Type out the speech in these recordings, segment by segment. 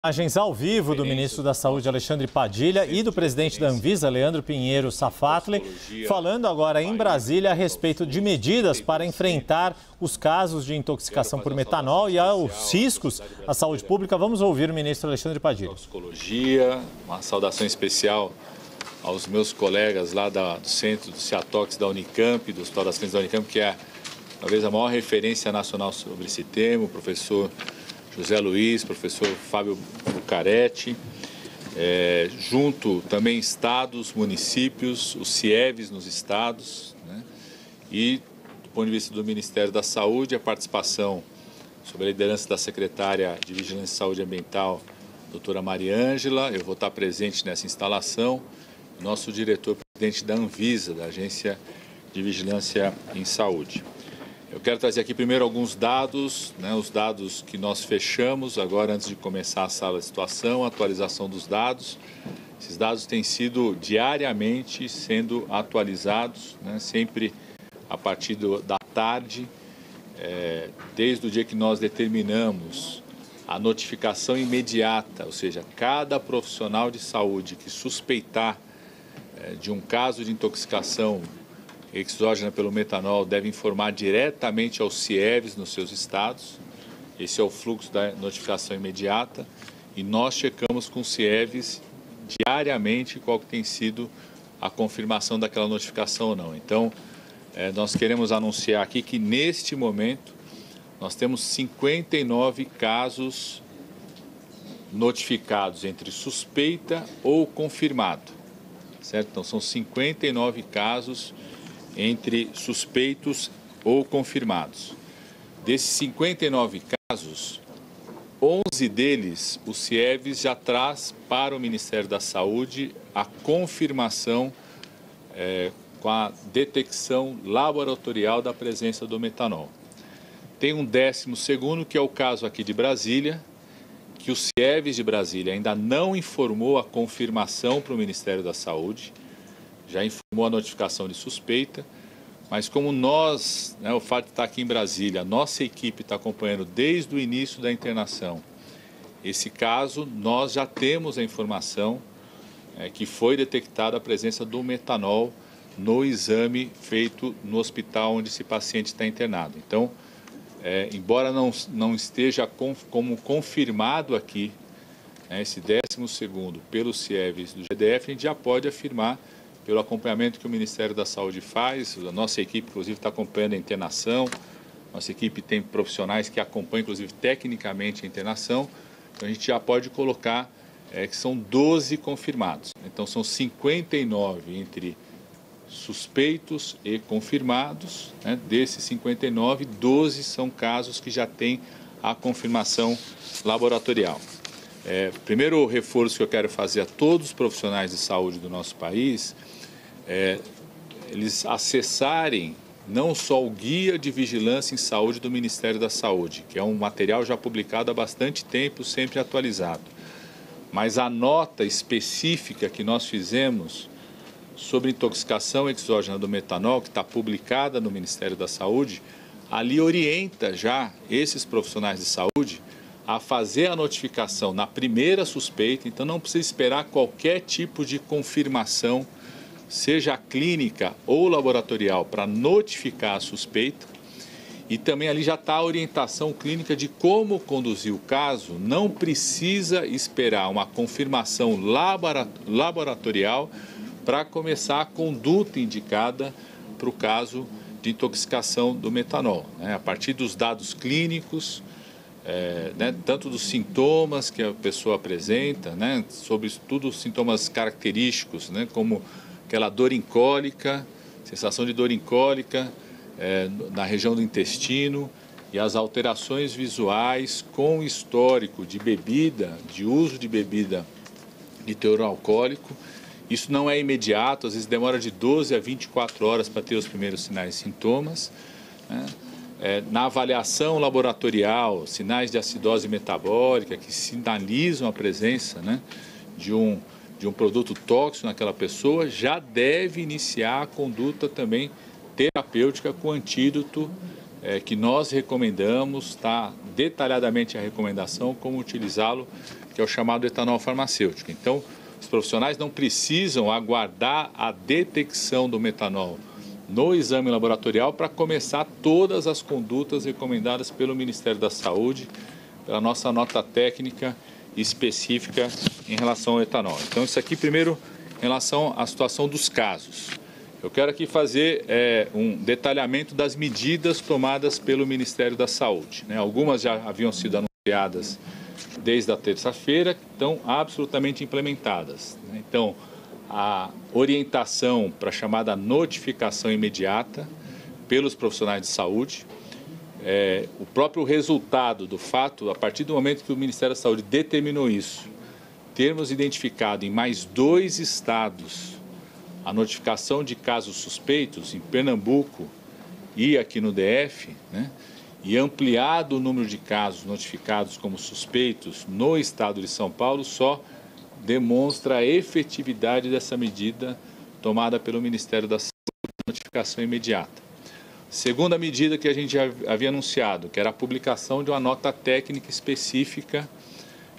Imagens ao vivo do ministro da Saúde, Alexandre Padilha, e do presidente da Anvisa, Leandro Pinheiro Safatli, falando agora em Brasília a respeito de medidas para enfrentar os casos de intoxicação por metanol e aos riscos à saúde pública. Vamos ouvir o ministro Alexandre Padilha. Toxicologia, uma saudação especial aos meus colegas lá do Centro do Ciatox da Unicamp, do Hospital das Clínicas da Unicamp, que é talvez a maior referência nacional sobre esse tema, o professor José Luiz, professor Fábio Bucaretti, junto também estados, municípios, os CIEVs nos estados, né? E do ponto de vista do Ministério da Saúde, a participação sob a liderança da secretária de Vigilância e Saúde Ambiental, doutora Mariângela. Eu vou estar presente nessa instalação, nosso diretor-presidente da Anvisa, da Agência de Vigilância em Saúde. Eu quero trazer aqui primeiro alguns dados, os dados que nós fechamos agora antes de começar a sala de situação, a atualização dos dados. Esses dados têm sido diariamente sendo atualizados, sempre a partir da tarde, desde o dia que nós determinamos a notificação imediata, ou seja, cada profissional de saúde que suspeitar de um caso de intoxicação exógena pelo metanol deve informar diretamente aos CIEVs nos seus estados. Esse é o fluxo da notificação imediata e nós checamos com os CIEVs diariamente qual que tem sido a confirmação daquela notificação ou não. Então, nós queremos anunciar aqui que neste momento nós temos 59 casos notificados entre suspeita ou confirmado, certo? Então, são 59 casos entre suspeitos ou confirmados. Desses 59 casos, 11 deles, o CIEVs já traz para o Ministério da Saúde a confirmação com a detecção laboratorial da presença do metanol. Tem um 12º, que é o caso aqui de Brasília, que o CIEVs de Brasília ainda não informou a confirmação para o Ministério da Saúde, já informou a notificação de suspeita, mas como nós, o fato de estar aqui em Brasília, a nossa equipe está acompanhando desde o início da internação esse caso, nós já temos a informação que foi detectada a presença do metanol no exame feito no hospital onde esse paciente está internado. Então, embora não esteja como confirmado aqui, esse 12º pelo CIEVs do GDF, a gente já pode afirmar pelo acompanhamento que o Ministério da Saúde faz. A nossa equipe, inclusive, está acompanhando a internação, nossa equipe tem profissionais que acompanham, inclusive, tecnicamente a internação, então a gente já pode colocar que são 12 confirmados. Então, são 59 entre suspeitos e confirmados, desses 59, 12 são casos que já têm a confirmação laboratorial. Primeiro reforço que eu quero fazer a todos os profissionais de saúde do nosso país eles acessarem não só o Guia de Vigilância em Saúde do Ministério da Saúde, que é um material já publicado há bastante tempo, sempre atualizado, mas a nota específica que nós fizemos sobre intoxicação exógena do metanol, que está publicada no Ministério da Saúde, ali orienta já esses profissionais de saúde a fazer a notificação na primeira suspeita. Então não precisa esperar qualquer tipo de confirmação, seja clínica ou laboratorial, para notificar a suspeita. E também ali já está a orientação clínica de como conduzir o caso. Não precisa esperar uma confirmação laboratorial para começar a conduta indicada para o caso de intoxicação do metanol, a partir dos dados clínicos, tanto dos sintomas que a pessoa apresenta, sobre tudo os sintomas característicos, como aquela dor incólica, sensação de dor incólica na região do intestino, e as alterações visuais com histórico de bebida, de uso de bebida de teor alcoólico. Isso não é imediato, às vezes demora de 12 a 24 horas para ter os primeiros sinais e sintomas. Na avaliação laboratorial, sinais de acidose metabólica que sinalizam a presença de um produto tóxico naquela pessoa, já deve iniciar a conduta também terapêutica com antídoto que nós recomendamos, está detalhadamente a recomendação, como utilizá-lo que é o chamado etanol farmacêutico. Então, os profissionais não precisam aguardar a detecção do metanol no exame laboratorial para começar todas as condutas recomendadas pelo Ministério da Saúde, pela nossa nota técnica específica em relação ao etanol. Então, isso aqui primeiro em relação à situação dos casos. Eu quero aqui fazer um detalhamento das medidas tomadas pelo Ministério da Saúde, né? Algumas já haviam sido anunciadas desde a terça-feira, estão absolutamente implementadas, né? Então, a orientação para a chamada notificação imediata pelos profissionais de saúde, o próprio resultado do fato, a partir do momento que o Ministério da Saúde determinou isso, termos identificado em mais 2 estados a notificação de casos suspeitos, em Pernambuco e aqui no DF, né, e ampliado o número de casos notificados como suspeitos no estado de São Paulo, só demonstra a efetividade dessa medida tomada pelo Ministério da Saúde, notificação imediata. Segunda medida que a gente já havia anunciado, que era a publicação de uma nota técnica específica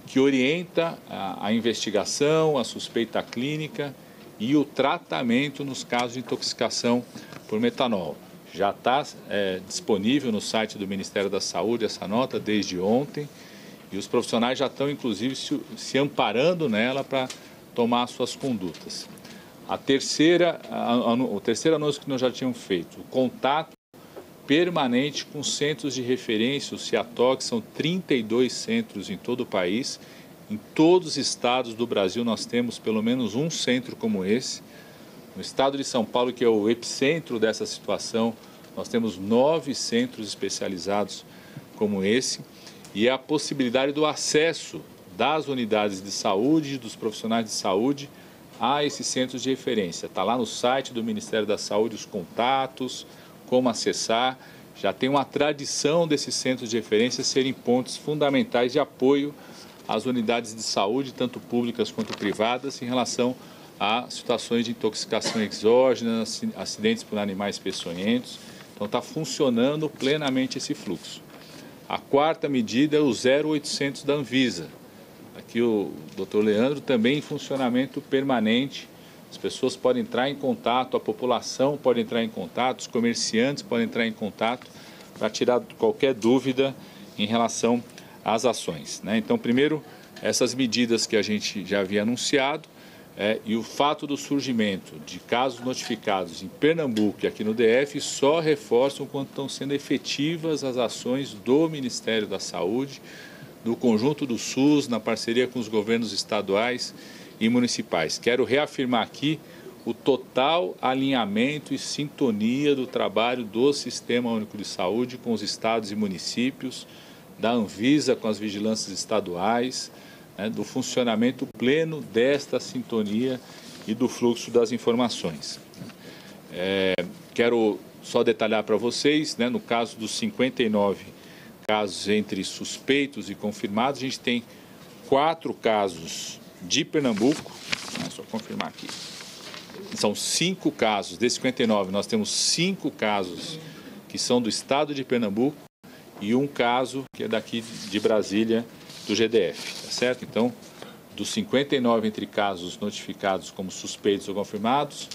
que orienta a investigação, a suspeita clínica e o tratamento nos casos de intoxicação por metanol. Já está disponível no site do Ministério da Saúde essa nota desde ontem e os profissionais já estão, inclusive, se amparando nela para tomar suas condutas. O terceiro anúncio que nós já tínhamos feito, o contato permanente com centros de referência, o CIATOC, são 32 centros em todo o país. Em todos os estados do Brasil nós temos pelo menos um centro como esse. No estado de São Paulo, que é o epicentro dessa situação, nós temos 9 centros especializados como esse. E a possibilidade do acesso das unidades de saúde, dos profissionais de saúde, a esses centros de referência. Está lá no site do Ministério da Saúde os contatos, como acessar. Já tem uma tradição desses centros de referência serem pontos fundamentais de apoio às unidades de saúde, tanto públicas quanto privadas, em relação a situações de intoxicação exógena, acidentes por animais peçonhentos. Então está funcionando plenamente esse fluxo. A quarta medida é o 0800 da Anvisa. Aqui o Dr. Leandro também em funcionamento permanente. As pessoas podem entrar em contato, a população pode entrar em contato, os comerciantes podem entrar em contato para tirar qualquer dúvida em relação às ações, né? Então, primeiro, essas medidas que a gente já havia anunciado e o fato do surgimento de casos notificados em Pernambuco e aqui no DF só reforçam o quanto estão sendo efetivas as ações do Ministério da Saúde, do conjunto do SUS, na parceria com os governos estaduais e municipais. Quero reafirmar aqui o total alinhamento e sintonia do trabalho do Sistema Único de Saúde com os estados e municípios, da Anvisa com as vigilâncias estaduais, né, do funcionamento pleno desta sintonia e do fluxo das informações. Quero só detalhar para vocês, né, no caso dos 59 casos entre suspeitos e confirmados, a gente tem 4 casos de Pernambuco, só confirmar aqui, são 5 casos, desses 59 nós temos 5 casos que são do estado de Pernambuco e um caso que é daqui de Brasília, do GDF, tá certo? Então, dos 59 entre casos notificados como suspeitos ou confirmados,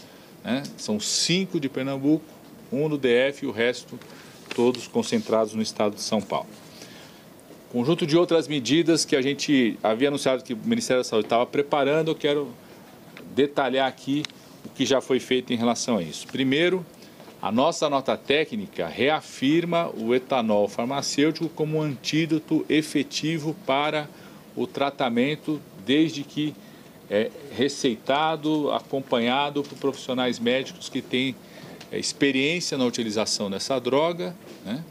né, são 5 de Pernambuco, 1 do DF e o resto todos concentrados no estado de São Paulo. Conjunto de outras medidas que a gente havia anunciado que o Ministério da Saúde estava preparando, eu quero detalhar aqui o que já foi feito em relação a isso. Primeiro, a nossa nota técnica reafirma o etanol farmacêutico como um antídoto efetivo para o tratamento, desde que receitado, acompanhado por profissionais médicos que têm experiência na utilização dessa droga, né?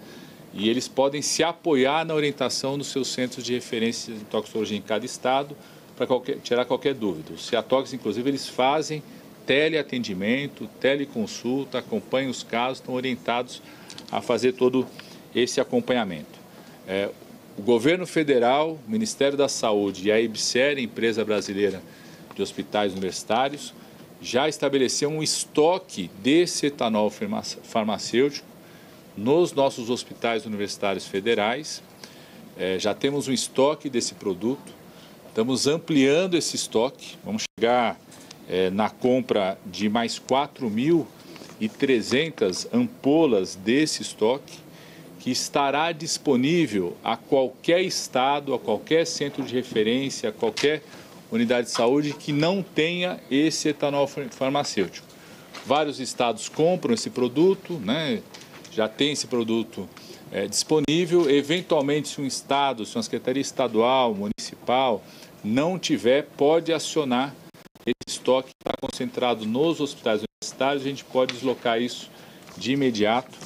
E eles podem se apoiar na orientação dos seus centros de referência de toxicologia em cada estado para tirar qualquer dúvida. Os CIATOCs, inclusive, eles fazem teleatendimento, teleconsulta, acompanham os casos, estão orientados a fazer todo esse acompanhamento. O governo federal, o Ministério da Saúde e a EBSER, empresa brasileira de hospitais universitários, já estabeleceu um estoque desse etanol farmacêutico nos nossos hospitais universitários federais. Já temos um estoque desse produto. Estamos ampliando esse estoque, vamos chegar na compra de mais 4.300 ampolas desse estoque, que estará disponível a qualquer estado, a qualquer centro de referência, a qualquer unidade de saúde que não tenha esse etanol farmacêutico. Vários estados compram esse produto, né? Já tem esse produto disponível. Eventualmente, se um estado, se uma secretaria estadual, municipal, não tiver, pode acionar esse estoque que está concentrado nos hospitais universitários. A gente pode deslocar isso de imediato,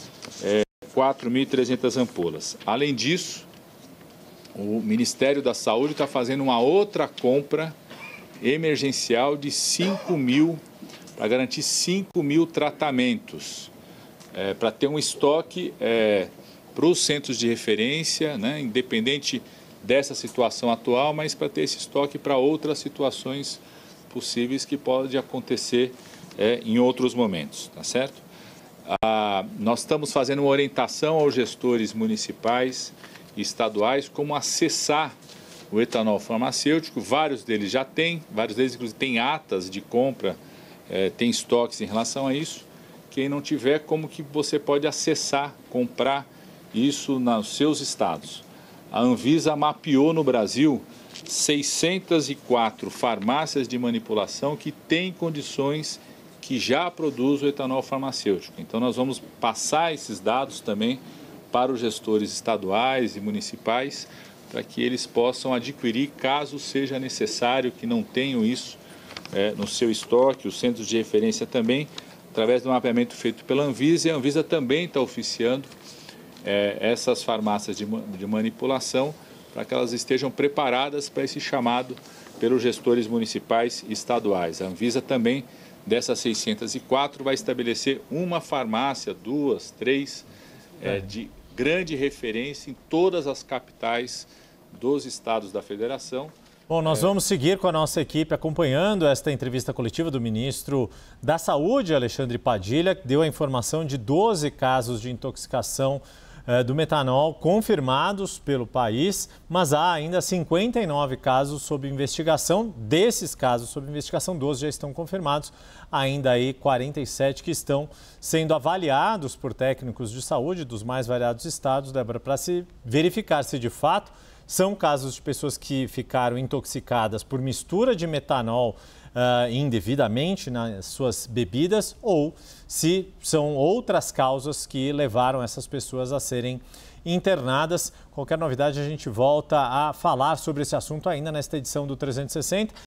4.300 ampolas. Além disso, o Ministério da Saúde está fazendo uma outra compra emergencial de 5.000, para garantir 5.000 tratamentos, para ter um estoque para os centros de referência, né, independente dessa situação atual, mas para ter esse estoque para outras situações possíveis que podem acontecer em outros momentos, tá certo? Nós estamos fazendo uma orientação aos gestores municipais e estaduais como acessar o etanol farmacêutico. Vários deles já têm, vários deles inclusive têm atas de compra, tem estoques em relação a isso. Quem não tiver, como que você pode acessar, comprar isso nos seus estados? A Anvisa mapeou no Brasil 604 farmácias de manipulação que têm condições, que já produzem o etanol farmacêutico. Então nós vamos passar esses dados também para os gestores estaduais e municipais, para que eles possam adquirir caso seja necessário, que não tenham isso no seu estoque, os centros de referência também, através do mapeamento feito pela Anvisa. E a Anvisa também está oficiando essas farmácias de manipulação para que elas estejam preparadas para esse chamado pelos gestores municipais e estaduais. A Anvisa também, dessas 604, vai estabelecer uma farmácia, 2, 3, de grande referência em todas as capitais dos estados da federação. Bom, nós vamos seguir com a nossa equipe acompanhando esta entrevista coletiva do ministro da Saúde, Alexandre Padilha, que deu a informação de 12 casos de intoxicação do metanol confirmados pelo país, mas há ainda 59 casos sob investigação. Desses casos sob investigação, 12 já estão confirmados, ainda aí 47 que estão sendo avaliados por técnicos de saúde dos mais variados estados, Débora, para se verificar se de fato são casos de pessoas que ficaram intoxicadas por mistura de metanol indevidamente nas suas bebidas, ou se são outras causas que levaram essas pessoas a serem internadas. Qualquer novidade, a gente volta a falar sobre esse assunto ainda nesta edição do 360.